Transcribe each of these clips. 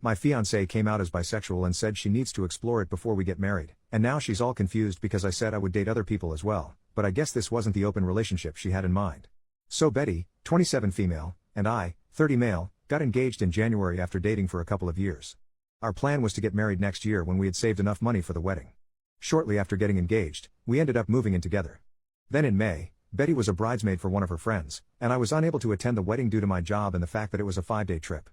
My fiancée came out as bisexual and said she needs to explore it before we get married, and now she's all confused because I said I would date other people as well, but I guess this wasn't the open relationship she had in mind. So Betty, 27 female, and I, 30 male, got engaged in January after dating for a couple of years. Our plan was to get married next year when we had saved enough money for the wedding. Shortly after getting engaged, we ended up moving in together. Then in May, Betty was a bridesmaid for one of her friends, and I was unable to attend the wedding due to my job and the fact that it was a 5-day trip.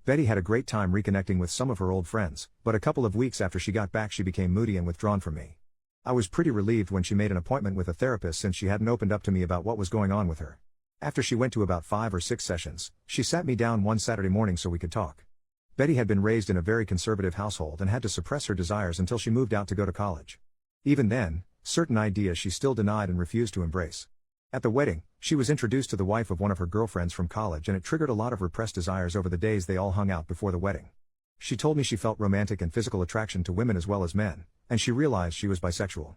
Betty had a great time reconnecting with some of her old friends, but a couple of weeks after she got back she became moody and withdrawn from me. I was pretty relieved when she made an appointment with a therapist since she hadn't opened up to me about what was going on with her. After she went to about 5 or 6 sessions, she sat me down one Saturday morning so we could talk. Betty had been raised in a very conservative household and had to suppress her desires until she moved out to go to college. Even then, certain ideas she still denied and refused to embrace. At the wedding, she was introduced to the wife of one of her girlfriends from college and it triggered a lot of repressed desires over the days they all hung out before the wedding. She told me she felt romantic and physical attraction to women as well as men, and she realized she was bisexual.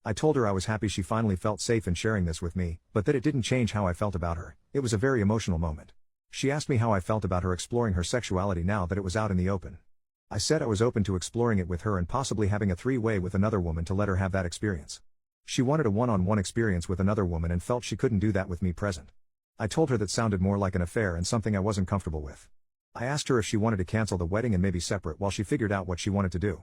I told her I was happy she finally felt safe in sharing this with me, but that it didn't change how I felt about her. It was a very emotional moment. She asked me how I felt about her exploring her sexuality now that it was out in the open. I said I was open to exploring it with her and possibly having a 3-way with another woman to let her have that experience. She wanted a one-on-one experience with another woman and felt she couldn't do that with me present. I told her that sounded more like an affair and something I wasn't comfortable with. I asked her if she wanted to cancel the wedding and maybe separate while she figured out what she wanted to do.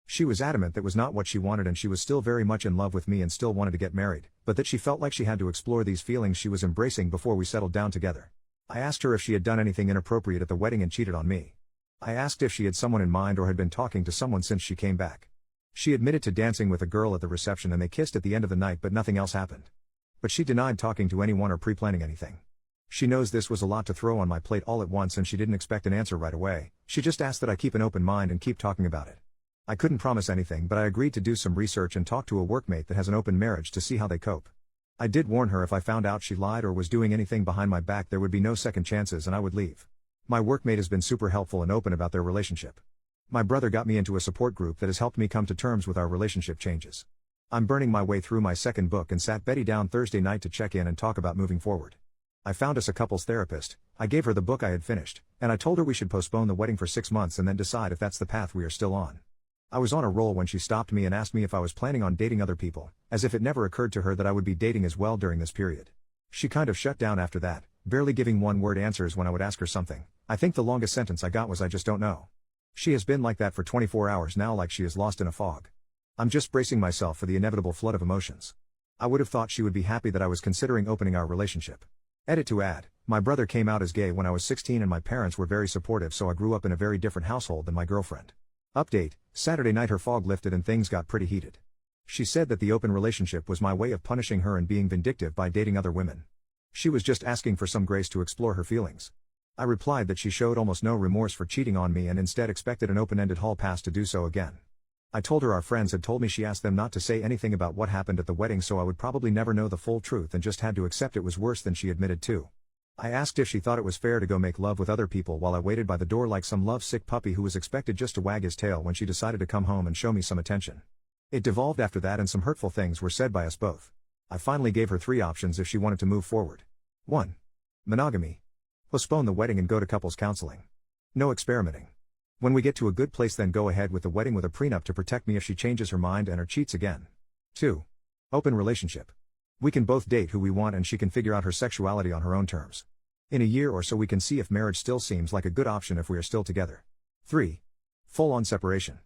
She was adamant that was not what she wanted and she was still very much in love with me and still wanted to get married, but that she felt like she had to explore these feelings she was embracing before we settled down together. I asked her if she had done anything inappropriate at the wedding and cheated on me. I asked if she had someone in mind or had been talking to someone since she came back. She admitted to dancing with a girl at the reception and they kissed at the end of the night but nothing else happened. But she denied talking to anyone or pre-planning anything. She knows this was a lot to throw on my plate all at once and she didn't expect an answer right away. She just asked that I keep an open mind and keep talking about it. I couldn't promise anything but I agreed to do some research and talk to a workmate that has an open marriage to see how they cope. I did warn her if I found out she lied or was doing anything behind my back there would be no second chances and I would leave. My workmate has been super helpful and open about their relationship. My brother got me into a support group that has helped me come to terms with our relationship changes. I'm burning my way through my second book and sat Betty down Thursday night to check in and talk about moving forward. I found us a couples therapist, I gave her the book I had finished, and I told her we should postpone the wedding for 6 months and then decide if that's the path we are still on. I was on a roll when she stopped me and asked me if I was planning on dating other people, as if it never occurred to her that I would be dating as well during this period. She kind of shut down after that, barely giving one-word answers when I would ask her something. I think the longest sentence I got was "I just don't know." She has been like that for 24 hours now, like she is lost in a fog. I'm just bracing myself for the inevitable flood of emotions. I would have thought she would be happy that I was considering opening our relationship. Edit to add, my brother came out as gay when I was 16 and my parents were very supportive, so I grew up in a very different household than my girlfriend. Update, Saturday night her fog lifted and things got pretty heated. She said that the open relationship was my way of punishing her and being vindictive by dating other women. She was just asking for some grace to explore her feelings. I replied that she showed almost no remorse for cheating on me and instead expected an open-ended hall pass to do so again. I told her our friends had told me she asked them not to say anything about what happened at the wedding, so I would probably never know the full truth and just had to accept it was worse than she admitted to. I asked if she thought it was fair to go make love with other people while I waited by the door like some lovesick puppy who was expected just to wag his tail when she decided to come home and show me some attention. It devolved after that and some hurtful things were said by us both. I finally gave her 3 options if she wanted to move forward. 1. Monogamy. Postpone the wedding and go to couples counseling. No experimenting. When we get to a good place then go ahead with the wedding with a prenup to protect me if she changes her mind and or cheats again. 2. Open relationship. We can both date who we want and she can figure out her sexuality on her own terms. In a year or so we can see if marriage still seems like a good option if we are still together. 3. Full-on separation.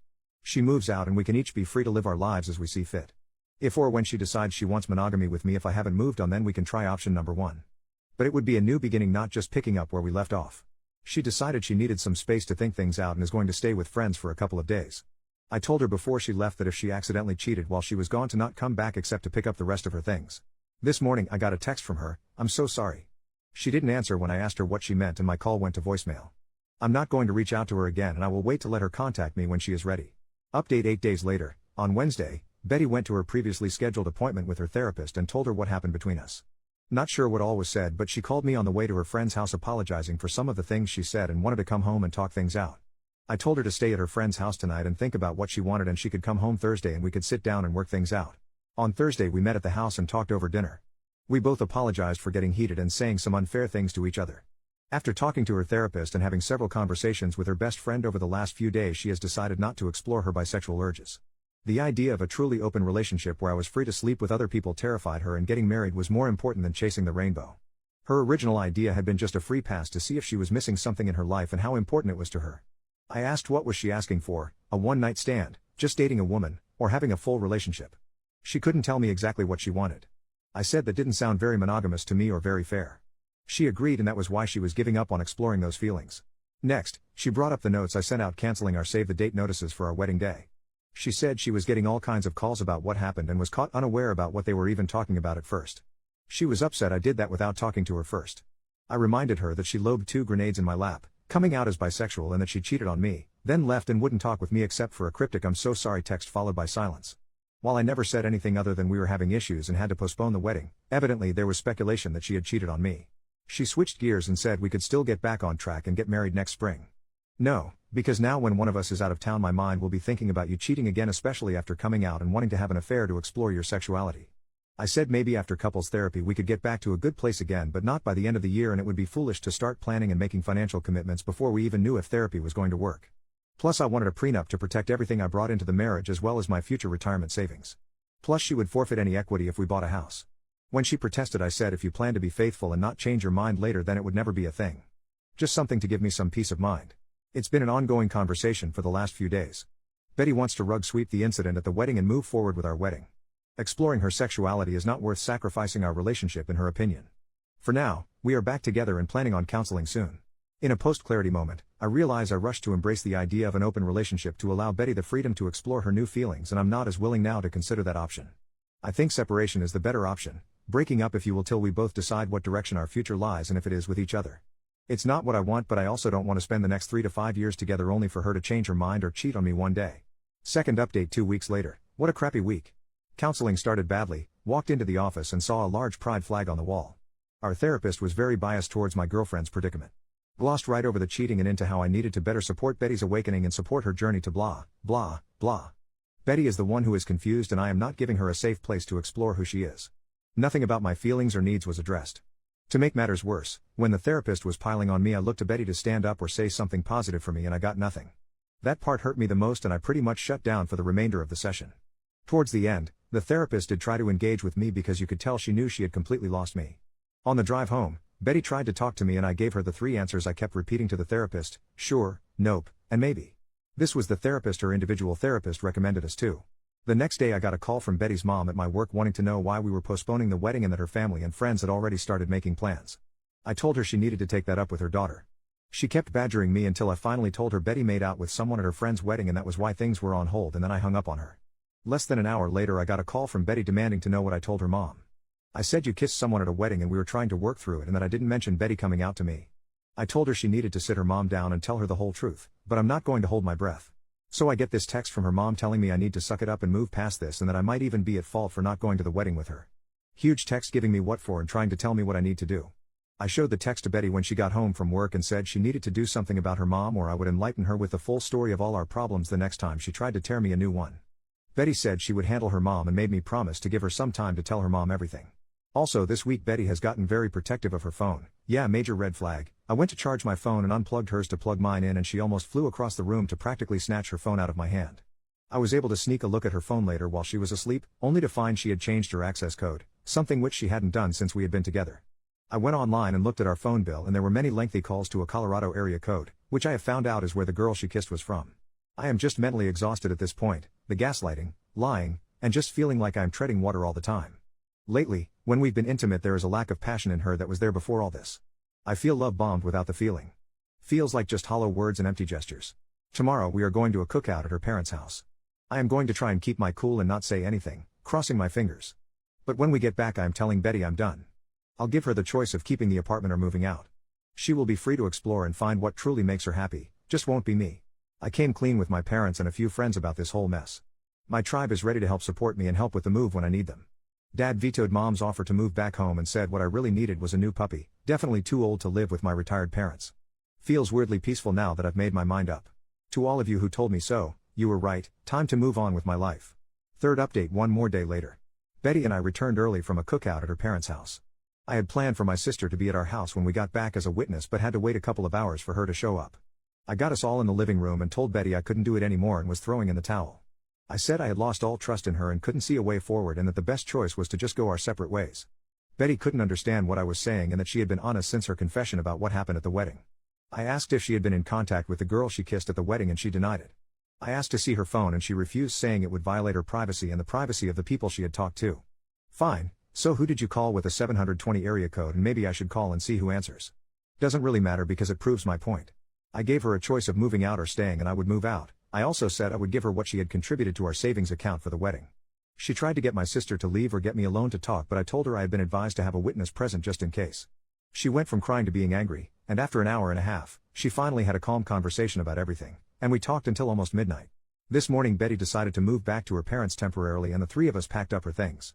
She moves out and we can each be free to live our lives as we see fit. If or when she decides she wants monogamy with me if I haven't moved on, then we can try option number 1. But it would be a new beginning, not just picking up where we left off. She decided she needed some space to think things out and is going to stay with friends for a couple of days. I told her before she left that if she accidentally cheated while she was gone to not come back except to pick up the rest of her things. This morning I got a text from her, "I'm so sorry." She didn't answer when I asked her what she meant and my call went to voicemail. I'm not going to reach out to her again and I will wait to let her contact me when she is ready. Update 8 days later, on Wednesday, Betty went to her previously scheduled appointment with her therapist and told her what happened between us. Not sure what all was said, but she called me on the way to her friend's house apologizing for some of the things she said and wanted to come home and talk things out. I told her to stay at her friend's house tonight and think about what she wanted and she could come home Thursday and we could sit down and work things out. On Thursday we met at the house and talked over dinner. We both apologized for getting heated and saying some unfair things to each other. After talking to her therapist and having several conversations with her best friend over the last few days, she has decided not to explore her bisexual urges. The idea of a truly open relationship where I was free to sleep with other people terrified her, and getting married was more important than chasing the rainbow. Her original idea had been just a free pass to see if she was missing something in her life and how important it was to her. I asked what was she asking for, a one-night stand, just dating a woman, or having a full relationship. She couldn't tell me exactly what she wanted. I said that didn't sound very monogamous to me or very fair. She agreed, and that was why she was giving up on exploring those feelings. Next, she brought up the notes I sent out canceling our save-the-date notices for our wedding day. She said she was getting all kinds of calls about what happened and was caught unaware about what they were even talking about at first. She was upset I did that without talking to her first. I reminded her that she lobbed 2 grenades in my lap, coming out as bisexual, and that she cheated on me, then left and wouldn't talk with me except for a cryptic "I'm so sorry" text followed by silence. While I never said anything other than we were having issues and had to postpone the wedding, evidently there was speculation that she had cheated on me. She switched gears and said we could still get back on track and get married next spring. No, because now when one of us is out of town, my mind will be thinking about you cheating again, especially after coming out and wanting to have an affair to explore your sexuality. I said maybe after couples therapy we could get back to a good place again, but not by the end of the year, and it would be foolish to start planning and making financial commitments before we even knew if therapy was going to work. Plus I wanted a prenup to protect everything I brought into the marriage as well as my future retirement savings. Plus she would forfeit any equity if we bought a house. When she protested, I said if you plan to be faithful and not change your mind later, then it would never be a thing. Just something to give me some peace of mind. It's been an ongoing conversation for the last few days. Betty wants to rug sweep the incident at the wedding and move forward with our wedding. Exploring her sexuality is not worth sacrificing our relationship, in her opinion. For now, we are back together and planning on counseling soon. In a post-clarity moment, I realize I rushed to embrace the idea of an open relationship to allow Betty the freedom to explore her new feelings, and I'm not as willing now to consider that option. I think separation is the better option, breaking up if you will, till we both decide what direction our future lies and if it is with each other. It's not what I want, but I also don't want to spend the next 3 to 5 years together only for her to change her mind or cheat on me one day. Second update 2 weeks later. What a crappy week. Counseling started badly, walked into the office and saw a large pride flag on the wall. Our therapist was very biased towards my girlfriend's predicament. Glossed right over the cheating and into how I needed to better support Betty's awakening and support her journey to blah, blah, blah. Betty is the one who is confused, and I am not giving her a safe place to explore who she is. Nothing about my feelings or needs was addressed. To make matters worse, when the therapist was piling on me, I looked to Betty to stand up or say something positive for me, and I got nothing. That part hurt me the most, and I pretty much shut down for the remainder of the session. Towards the end, the therapist did try to engage with me because you could tell she knew she had completely lost me. On the drive home, Betty tried to talk to me and I gave her the 3 answers I kept repeating to the therapist: sure, nope, and maybe. This was the therapist her individual therapist recommended us to. The next day I got a call from Betty's mom at my work wanting to know why we were postponing the wedding and that her family and friends had already started making plans. I told her she needed to take that up with her daughter. She kept badgering me until I finally told her Betty made out with someone at her friend's wedding and that was why things were on hold, and then I hung up on her. Less than an hour later I got a call from Betty demanding to know what I told her mom. I said you kissed someone at a wedding and we were trying to work through it, and that I didn't mention Betty coming out to me. I told her she needed to sit her mom down and tell her the whole truth, but I'm not going to hold my breath. So I get this text from her mom telling me I need to suck it up and move past this, and that I might even be at fault for not going to the wedding with her. Huge text giving me what for and trying to tell me what I need to do. I showed the text to Betty when she got home from work and said she needed to do something about her mom, or I would enlighten her with the full story of all our problems the next time she tried to tear me a new one. Betty said she would handle her mom and made me promise to give her some time to tell her mom everything. Also this week Betty has gotten very protective of her phone. Yeah, major red flag. I went to charge my phone and unplugged hers to plug mine in, and she almost flew across the room to practically snatch her phone out of my hand. I was able to sneak a look at her phone later while she was asleep, only to find she had changed her access code, something which she hadn't done since we had been together. I went online and looked at our phone bill, and there were many lengthy calls to a Colorado area code, which I have found out is where the girl she kissed was from. I am just mentally exhausted at this point, the gaslighting, lying, and just feeling like I'm treading water all the time. Lately, when we've been intimate, there is a lack of passion in her that was there before all this. I feel love bombed without the feeling. Feels like just hollow words and empty gestures. Tomorrow we are going to a cookout at her parents' house. I am going to try and keep my cool and not say anything, crossing my fingers. But when we get back I am telling Betty I'm done. I'll give her the choice of keeping the apartment or moving out. She will be free to explore and find what truly makes her happy, just won't be me. I came clean with my parents and a few friends about this whole mess. My tribe is ready to help support me and help with the move when I need them. Dad vetoed Mom's offer to move back home and said what I really needed was a new puppy, definitely too old to live with my retired parents. Feels weirdly peaceful now that I've made my mind up. To all of you who told me so, you were right, time to move on with my life. Third update 1 more day later. Betty and I returned early from a cookout at her parents' house. I had planned for my sister to be at our house when we got back as a witness but had to wait a couple of hours for her to show up. I got us all in the living room and told Betty I couldn't do it anymore and was throwing in the towel. I said I had lost all trust in her and couldn't see a way forward and that the best choice was to just go our separate ways. Betty couldn't understand what I was saying and that she had been honest since her confession about what happened at the wedding. I asked if she had been in contact with the girl she kissed at the wedding and she denied it. I asked to see her phone and she refused, saying it would violate her privacy and the privacy of the people she had talked to. Fine, so who did you call with a 720 area code, and maybe I should call and see who answers. Doesn't really matter because it proves my point. I gave her a choice of moving out or staying and I would move out. I also said I would give her what she had contributed to our savings account for the wedding. She tried to get my sister to leave or get me alone to talk, but I told her I had been advised to have a witness present just in case. She went from crying to being angry, and after an hour and a half, she finally had a calm conversation about everything, and we talked until almost midnight. This morning Betty decided to move back to her parents temporarily and the three of us packed up her things.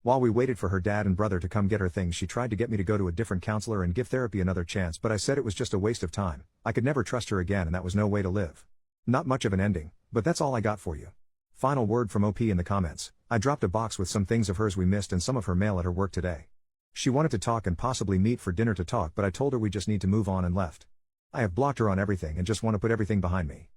While we waited for her dad and brother to come get her things, she tried to get me to go to a different counselor and give therapy another chance, but I said it was just a waste of time. I could never trust her again and that was no way to live. Not much of an ending, but that's all I got for you. Final word from OP in the comments. I dropped a box with some things of hers we missed and some of her mail at her work today. She wanted to talk and possibly meet for dinner to talk, but I told her we just need to move on and left. I have blocked her on everything and just want to put everything behind me.